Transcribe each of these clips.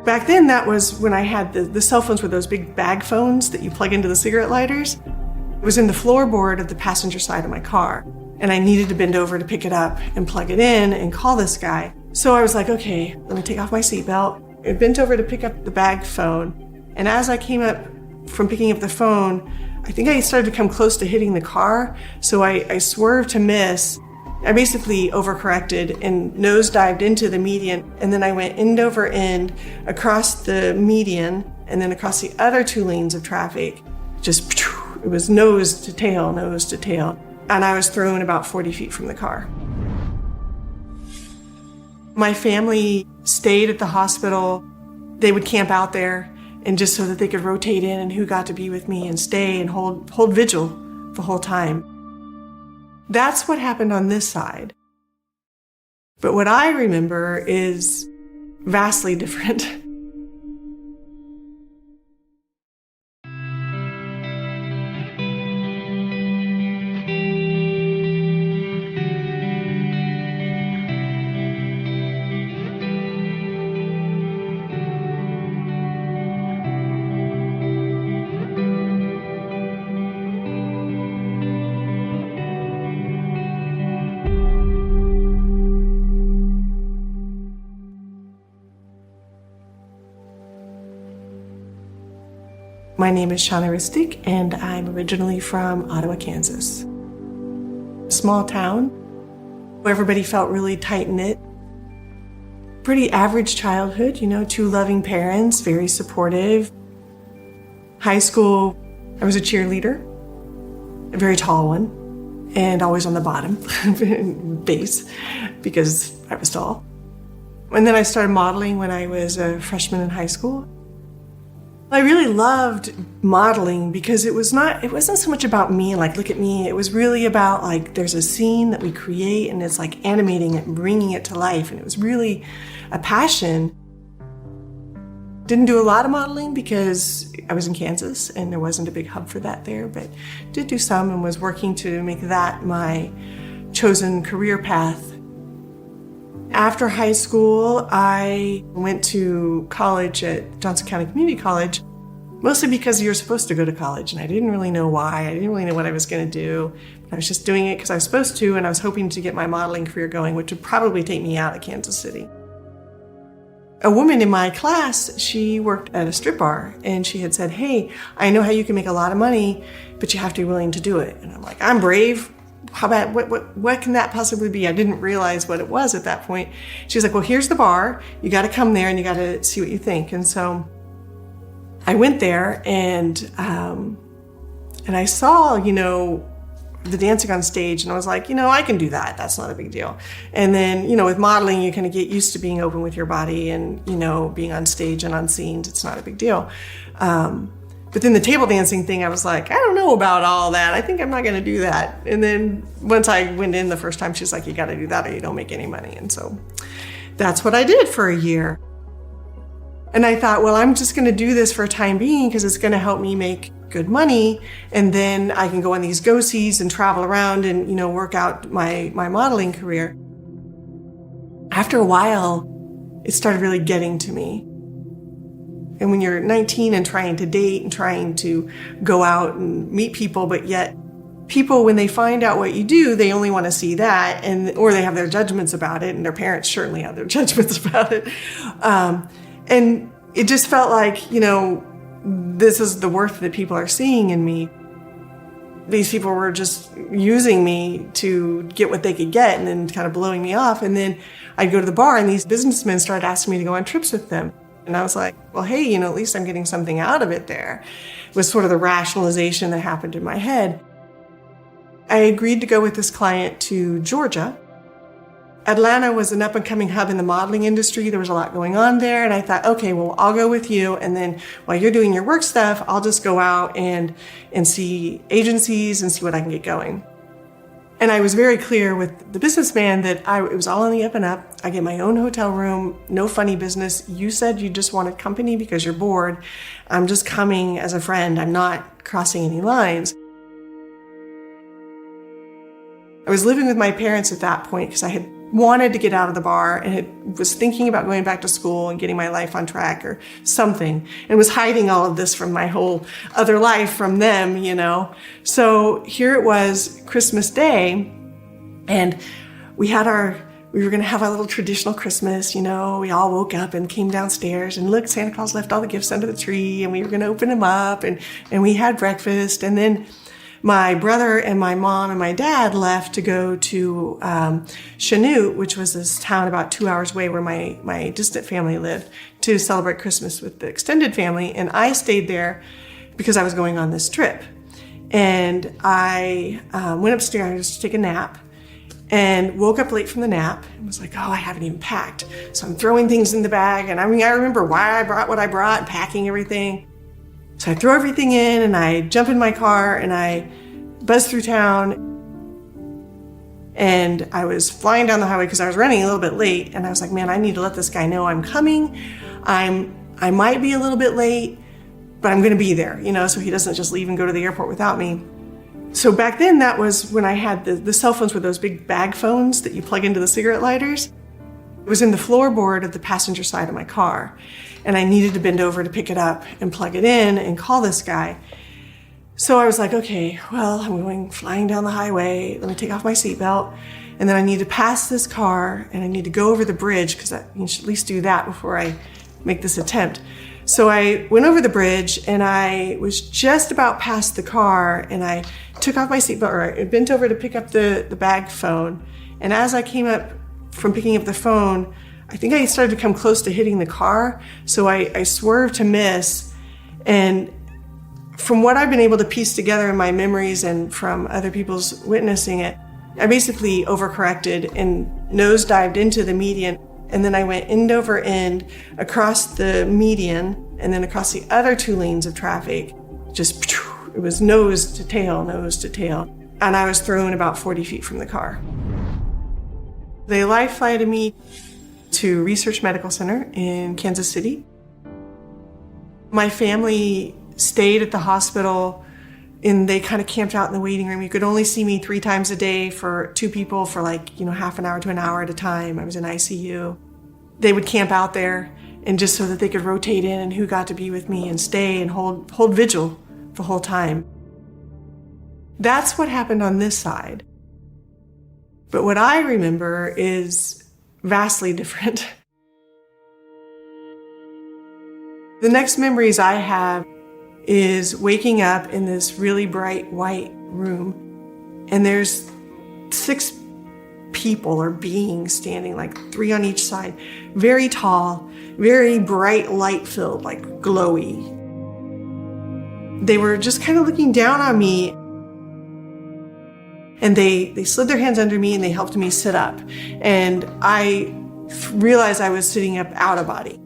Back then, that was when I had the cell phones were those big bag phones that you plug into the cigarette lighters. It was in the floorboard of the passenger side of my car, and I needed to bend over to pick it up and plug it in and call this guy. So I was like, okay, let me take off my seatbelt. I bent over to pick up the bag phone, and as I came up from picking up the phone, I think I started to come close to hitting the car, so I swerved to miss. I basically overcorrected and nosedived into the median, and then I went end over end across the median and then across the other 2 lanes of traffic. Just, it was nose to tail, and I was thrown about 40 feet from the car. My family stayed at the hospital. They would camp out there, and just so that they could rotate in and who got to be with me and stay and hold vigil the whole time. That's what happened on this side. But what I remember is vastly different. My name is Shauna Ristic, and I'm originally from Ottawa, Kansas. Small town where everybody felt really tight-knit. Pretty average childhood, 2 loving parents, very supportive. High school, I was a cheerleader, a very tall one, and always on the bottom base because I was tall. And then I started modeling when I was a freshman in high school. I really loved modeling because it wasn't so much about me, like, look at me. It was really about, like, there's a scene that we create and it's like animating it and bringing it to life. And it was really a passion. Didn't do a lot of modeling because I was in Kansas and there wasn't a big hub for that there, but did do some and was working to make that my chosen career path. After high school, I went to college at Johnson County Community College, mostly because you're supposed to go to college, and I didn't really know why. I didn't really know what I was going to do. I was just doing it because I was supposed to, and I was hoping to get my modeling career going, which would probably take me out of Kansas City. A woman in my class, she worked at a strip bar, and she had said, hey, I know how you can make a lot of money, but you have to be willing to do it. And I'm like, I'm brave. How about, what can that possibly be? I didn't realize what it was at that point. She's like, well, here's the bar. You got to come there and you got to see what you think. And so I went there and I saw, the dancing on stage, and I was like, I can do that. That's not a big deal. And then, with modeling, you kind of get used to being open with your body and, being on stage and on scenes. It's not a big deal. But then the table dancing thing, I was like, I don't know about all that. I think I'm not going to do that. And then once I went in the first time, she's like, you got to do that or you don't make any money. And so that's what I did for a year. And I thought, well, I'm just going to do this for a time being because it's going to help me make good money. And then I can go on these go-sees and travel around and, work out my modeling career. After a while, it started really getting to me. And when you're 19 and trying to date and trying to go out and meet people, but yet people, when they find out what you do, they only want to see that, or they have their judgments about it, and their parents certainly have their judgments about it. And it just felt like, this is the worth that people are seeing in me. These people were just using me to get what they could get and then kind of blowing me off. And then I'd go to the bar and these businessmen started asking me to go on trips with them. And I was like, well, hey, at least I'm getting something out of it there. It was sort of the rationalization that happened in my head. I agreed to go with this client to Georgia. Atlanta was an up-and-coming hub in the modeling industry. There was a lot going on there. And I thought, okay, well, I'll go with you. And then while you're doing your work stuff, I'll just go out and see agencies and see what I can get going. And I was very clear with the businessman that it was all on the up and up. I get my own hotel room, no funny business. You said you just wanted company because you're bored. I'm just coming as a friend. I'm not crossing any lines. I was living with my parents at that point because I had wanted to get out of the bar and was thinking about going back to school and getting my life on track or something, and was hiding all of this from my whole other life from them, So here it was, Christmas Day, and we were going to have our little traditional Christmas, We all woke up and came downstairs and look, Santa Claus left all the gifts under the tree, and we were going to open them up, and we had breakfast. And then my brother and my mom and my dad left to go to Chanute, which was this town about 2 hours away where my distant family lived, to celebrate Christmas with the extended family. And I stayed there because I was going on this trip. And I went upstairs to take a nap, and woke up late from the nap and was like, oh, I haven't even packed. So I'm throwing things in the bag. And I remember why I brought what I brought and packing everything. So I throw everything in and I jump in my car and I buzz through town. And I was flying down the highway because I was running a little bit late. And I was like, man, I need to let this guy know I'm coming. I might be a little bit late, but I'm going to be there, so he doesn't just leave and go to the airport without me. So back then, that was when I had the cell phones with those big bag phones that you plug into the cigarette lighters. It was in the floorboard of the passenger side of my car, and I needed to bend over to pick it up and plug it in and call this guy. So I was like, okay, well, I'm going flying down the highway. Let me take off my seatbelt, and then I need to pass this car, and I need to go over the bridge because you should at least do that before I make this attempt. So I went over the bridge, and I was just about past the car, and I took off my seatbelt, or I bent over to pick up the bag phone. And as I came up from picking up the phone, I think I started to come close to hitting the car. So I swerved to miss. And from what I've been able to piece together in my memories and from other people's witnessing it, I basically overcorrected and nosedived into the median. And then I went end over end across the median and then across the other two lanes of traffic. It was nose to tail. And I was thrown about 40 feet from the car. They life flighted me to Research Medical Center in Kansas City. My family stayed at the hospital, and they kind of camped out in the waiting room. You could only see me 3 times a day for 2 people for half an hour to an hour at a time. I was in ICU. They would camp out there, and just so that they could rotate in and who got to be with me and stay and hold vigil the whole time. That's what happened on this side. But what I remember is vastly different. The next memories I have is waking up in this really bright white room, and there's 6 people or beings standing, 3 on each side, very tall, very bright light filled, glowy. They were just kind of looking down on me, and they slid their hands under me and they helped me sit up. And I realized I was sitting up out of body.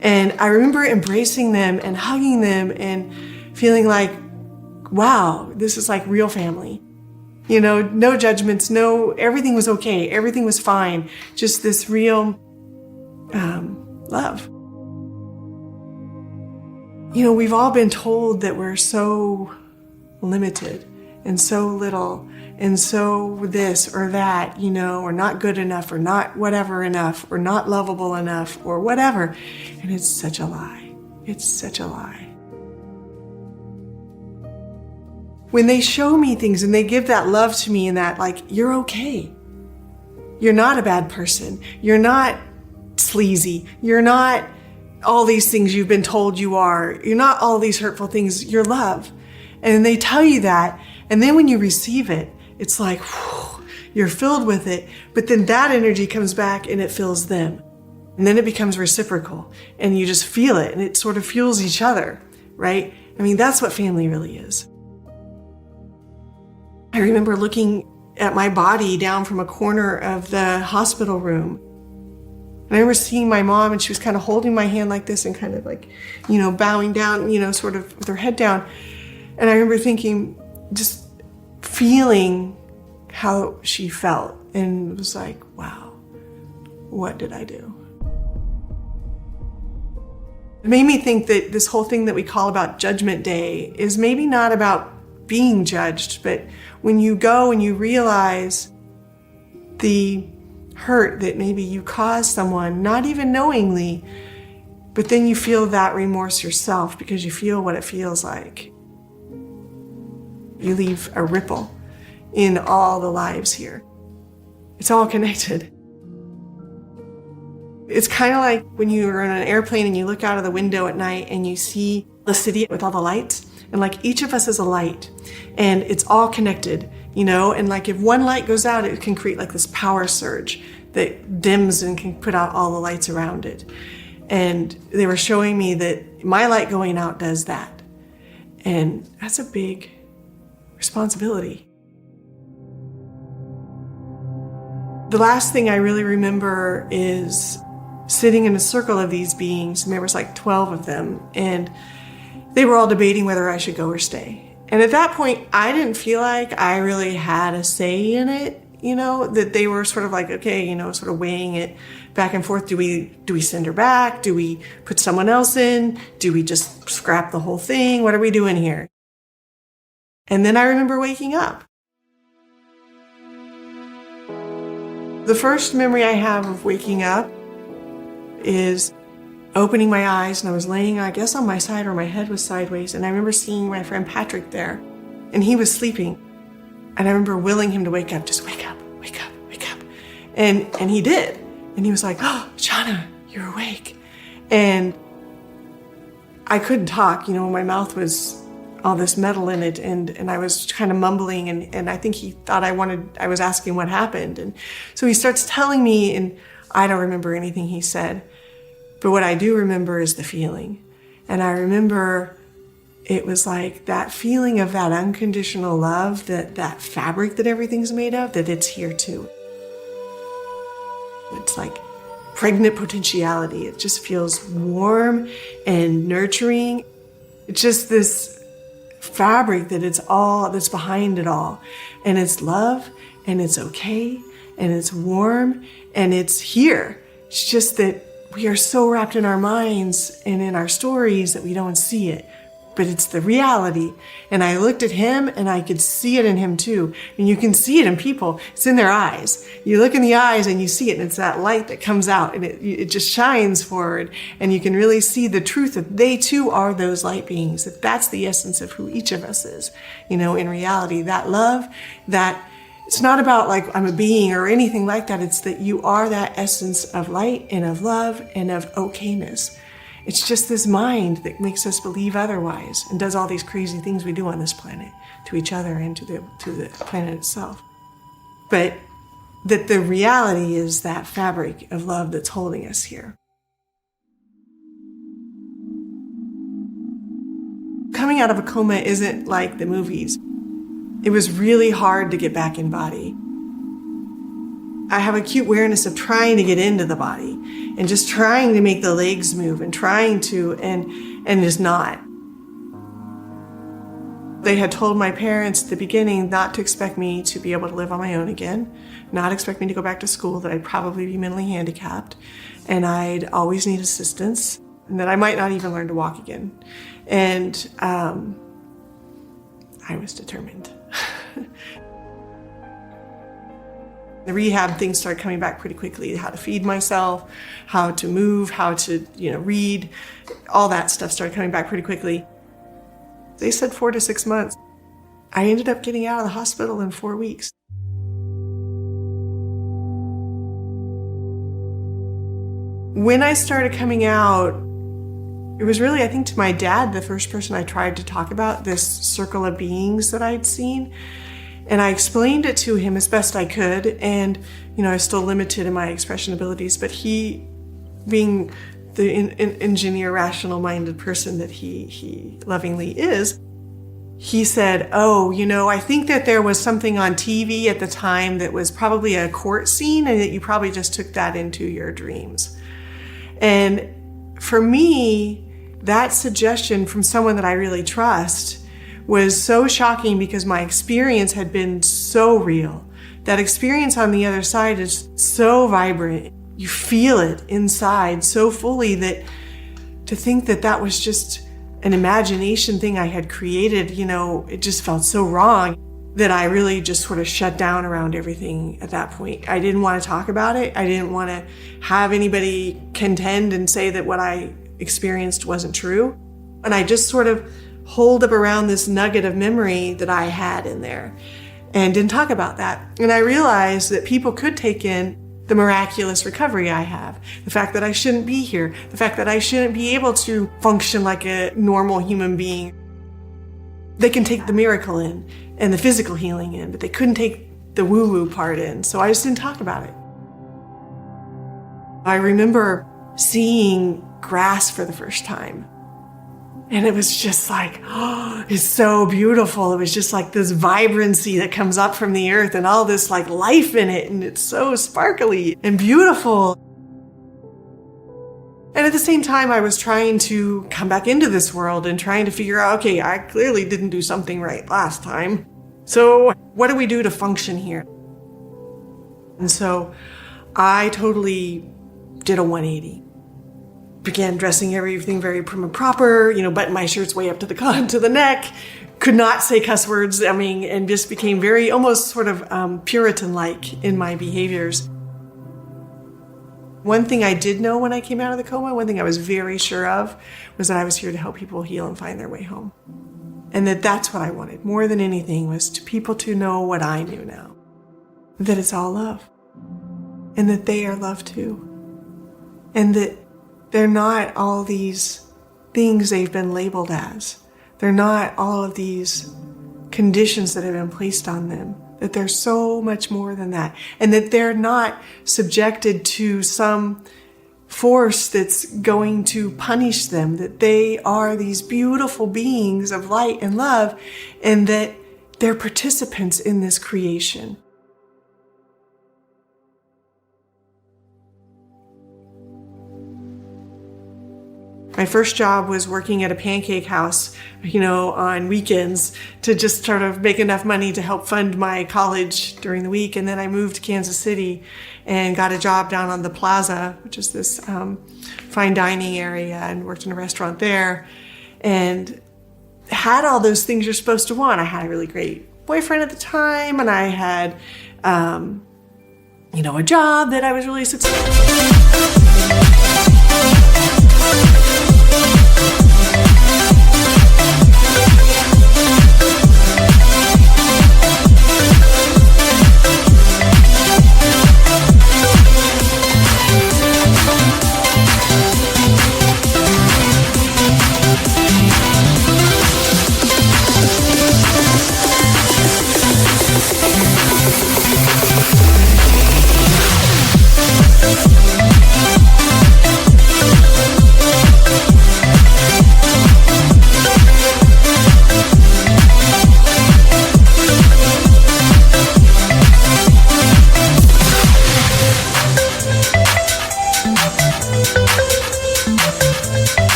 And I remember embracing them and hugging them and feeling like, wow, this is like real family. No judgments, everything was okay. Everything was fine. Just this real love. We've all been told that we're so limited and so little and so this or that, or not good enough or not whatever enough or not lovable enough or whatever. And it's such a lie. It's such a lie. When they show me things and they give that love to me and that, you're okay. You're not a bad person. You're not sleazy. You're not all these things you've been told you are. You're not all these hurtful things. You're love. And they tell you that. And then when you receive it, it's like, whew, you're filled with it. But then that energy comes back and it fills them. And then it becomes reciprocal. And you just feel it. And it sort of fuels each other, right? That's what family really is. I remember looking at my body down from a corner of the hospital room. And I remember seeing my mom, and she was kind of holding my hand like this and kind of bowing down, sort of with her head down. And I remember thinking, just feeling how she felt, and it was like, wow, what did I do? It made me think that this whole thing that we call about Judgment Day is maybe not about being judged, but when you go and you realize the hurt that maybe you caused someone, not even knowingly, but then you feel that remorse yourself because you feel what it feels like. You leave a ripple in all the lives here. It's all connected. It's kind of like when you're in an airplane and you look out of the window at night and you see the city with all the lights, and like each of us is a light, and it's all connected, and like if one light goes out, it can create like this power surge that dims and can put out all the lights around it. And they were showing me that my light going out does that. And that's a big responsibility. The last thing I really remember is sitting in a circle of these beings, and there was like 12 of them, and they were all debating whether I should go or stay. And at that point, I didn't feel like I really had a say in it, that they were sort of like, okay, sort of weighing it back and forth. Do we send her back? Do we put someone else in? Do we just scrap the whole thing? What are we doing here? And then I remember waking up. The first memory I have of waking up is opening my eyes, and I was laying, I guess, on my side, or my head was sideways, and I remember seeing my friend Patrick there, and he was sleeping. And I remember willing him to wake up, just wake up, wake up, wake up. And he did. And he was like, oh, Shauna, you're awake. And I couldn't talk, my mouth was all this metal in it, and I was kind of mumbling, and I think he thought I was asking what happened. And so he starts telling me, and I don't remember anything he said, but what I do remember is the feeling. And I remember it was like that feeling of that unconditional love, that fabric that everything's made of, that it's here too. It's like pregnant potentiality. It just feels warm and nurturing. It's just this fabric that's behind it all. And it's love, and it's okay, and it's warm, and it's here. It's just that we are so wrapped in our minds and in our stories that we don't see it. But it's the reality. And I looked at him, and I could see it in him too. And you can see it in people. It's in their eyes. You look in the eyes and you see it, and it's that light that comes out, and it just shines forward. And you can really see the truth that they too are those light beings, that that's the essence of who each of us is. In reality, that love, that it's not about like I'm a being or anything like that. It's that you are that essence of light and of love and of okayness. It's just this mind that makes us believe otherwise and does all these crazy things we do on this planet to each other and to the planet itself. But that the reality is that fabric of love that's holding us here. Coming out of a coma isn't like the movies. It was really hard to get back in body. I have acute awareness of trying to get into the body and just trying to make the legs move and trying to, and is not. They had told my parents at the beginning not to expect me to be able to live on my own again, not expect me to go back to school, that I'd probably be mentally handicapped, and I'd always need assistance, and that I might not even learn to walk again. And I was determined. The rehab things started coming back pretty quickly. How to feed myself, how to move, how to, read. All that stuff started coming back pretty quickly. They said 4 to 6 months. I ended up getting out of the hospital in 4 weeks. When I started coming out, it was really, I think, to my dad, the first person I tried to talk about this circle of beings that I'd seen. And I explained it to him as best I could, and I was still limited in my expression abilities, but he, being the engineer, rational-minded person that he lovingly is, he said, oh, I think that there was something on TV at the time that was probably a court scene, and that you probably just took that into your dreams. And for me, that suggestion from someone that I really trust was so shocking, because my experience had been so real. That experience on the other side is so vibrant. You feel it inside so fully that to think that that was just an imagination thing I had created, it just felt so wrong. that I really just sort of shut down around everything at that point. I didn't want to talk about it. I didn't want to have anybody contend and say that what I experienced wasn't true. And I just sort of holed up around this nugget of memory that I had in there and didn't talk about that. And I realized that people could take in the miraculous recovery I have, the fact that I shouldn't be here, the fact that I shouldn't be able to function like a normal human being. They can take the miracle in and the physical healing in, but they couldn't take the woo-woo part in. So I just didn't talk about it. I remember seeing grass for the first time. And it was just like, oh, it's so beautiful. It was just like this vibrancy that comes up from the earth and all this like life in it. And it's so sparkly and beautiful. And at the same time, I was trying to come back into this world and trying to figure out, okay, I clearly didn't do something right last time. So what do we do to function here? And so I totally did a 180. Began dressing everything very prim and proper, buttoned my shirts way up to the neck, could not say cuss words, and just became very almost sort of Puritan-like in my behaviors. One thing I did know when I came out of the coma, one thing I was very sure of, was that I was here to help people heal and find their way home. And that's what I wanted more than anything, was to people to know what I knew now. That it's all love. And that they are loved too. And that they're not all these things they've been labeled as. They're not all of these conditions that have been placed on them. That they're so much more than that. And that they're not subjected to some force that's going to punish them. That they are these beautiful beings of light and love, and that they're participants in this creation. My first job was working at a pancake house, on weekends to just sort of make enough money to help fund my college during the week. And then I moved to Kansas City and got a job down on the Plaza, which is this fine dining area, and worked in a restaurant there and had all those things you're supposed to want. I had a really great boyfriend at the time, and I had, a job that I was really successful.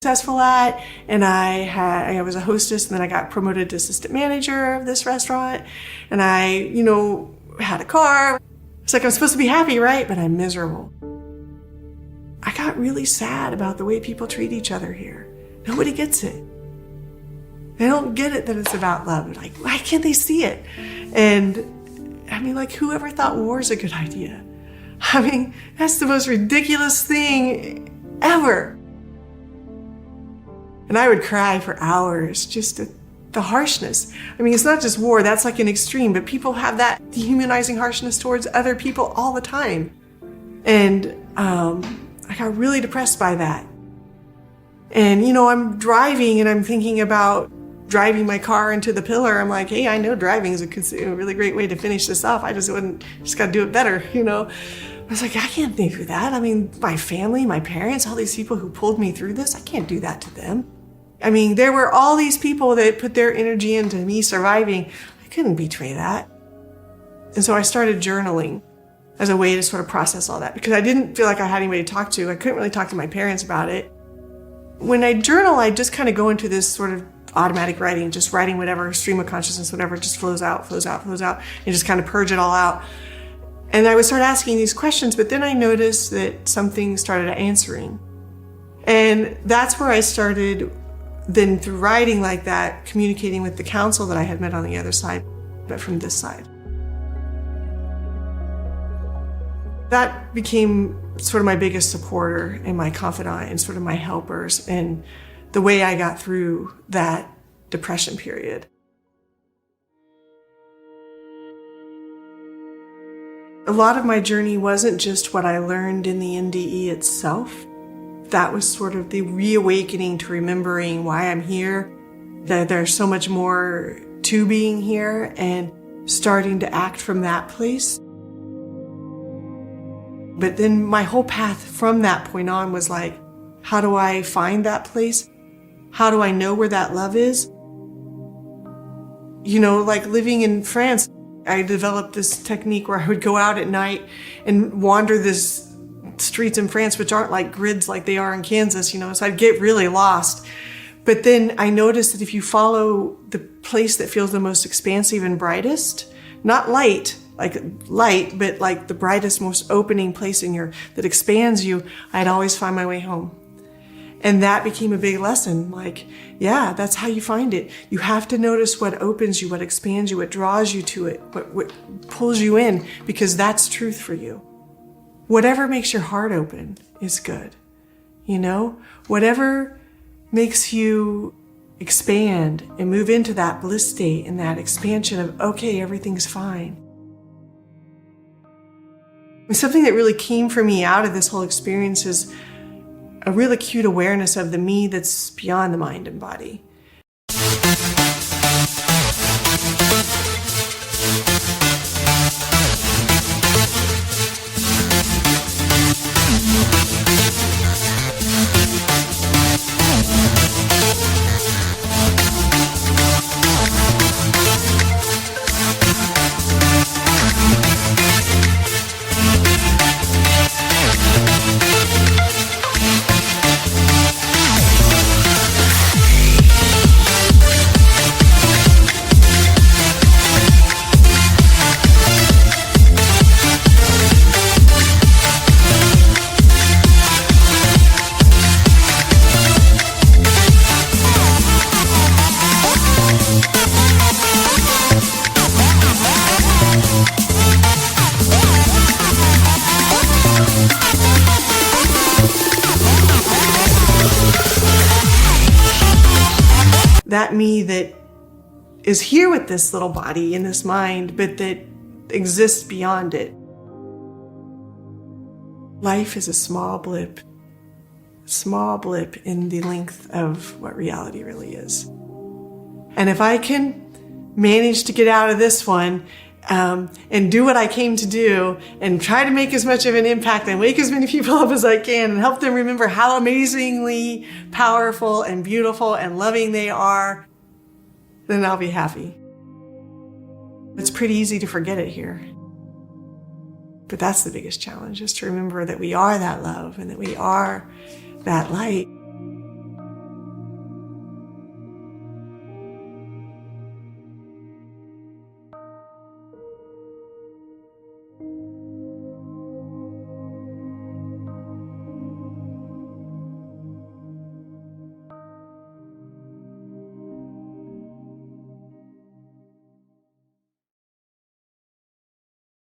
Successful at, and I was a hostess, and then I got promoted to assistant manager of this restaurant, and I had a car. It's like I'm supposed to be happy, right? But I'm miserable. I got really sad about the way people treat each other here. Nobody gets it. They don't get it that it's about love. Like, why can't they see it? And whoever thought war is a good idea? That's the most ridiculous thing ever. And I would cry for hours, just the harshness. It's not just war, that's like an extreme, but people have that dehumanizing harshness towards other people all the time. And I got really depressed by that. And, I'm driving and I'm thinking about driving my car into the pillar. I'm like, hey, I know driving is a really great way to finish this off. I just got to do it better, I was like, I can't think of that. My family, my parents, all these people who pulled me through this, I can't do that to them. There were all these people that put their energy into me surviving. I couldn't betray that. And so I started journaling as a way to sort of process all that, because I didn't feel like I had anybody to talk to. I couldn't really talk to my parents about it. When I journal, I just kind of go into this sort of automatic writing, just writing whatever, stream of consciousness, whatever, just flows out, and just kind of purge it all out. And I would start asking these questions, but then I noticed that something started answering. And that's where I started, then through writing like that, communicating with the council that I had met on the other side, but from this side. That became sort of my biggest supporter and my confidant and sort of my helpers and the way I got through that depression period. A lot of my journey wasn't just what I learned in the NDE itself. That was sort of the reawakening to remembering why I'm here, that there's so much more to being here, and starting to act from that place. But then my whole path from that point on was like, how do I find that place? How do I know where that love is? You know, like living in France, I developed this technique where I would go out at night and wander this streets in France, which aren't like grids like they are in Kansas, you know, so I'd get really lost. But then I noticed that if you follow the place that feels the most expansive and brightest, not light, but like the brightest, most opening place that expands you, I'd always find my way home. And that became a big lesson. Like, yeah, that's how you find it. You have to notice what opens you, what expands you, what draws you to it, what pulls you in, because that's truth for you. Whatever makes your heart open is good. You know, whatever makes you expand and move into that bliss state and that expansion of, okay, everything's fine. And something that really came for me out of this whole experience is a real acute awareness of the me that's beyond the mind and body. That me that is here with this little body and this mind, but that exists beyond it. Life is a small blip in the length of what reality really is. And if I can manage to get out of this one and do what I came to do and try to make as much of an impact and wake as many people up as I can and help them remember how amazingly powerful and beautiful and loving they are, then I'll be happy. It's pretty easy to forget it here. But that's the biggest challenge, is to remember that we are that love and that we are that light.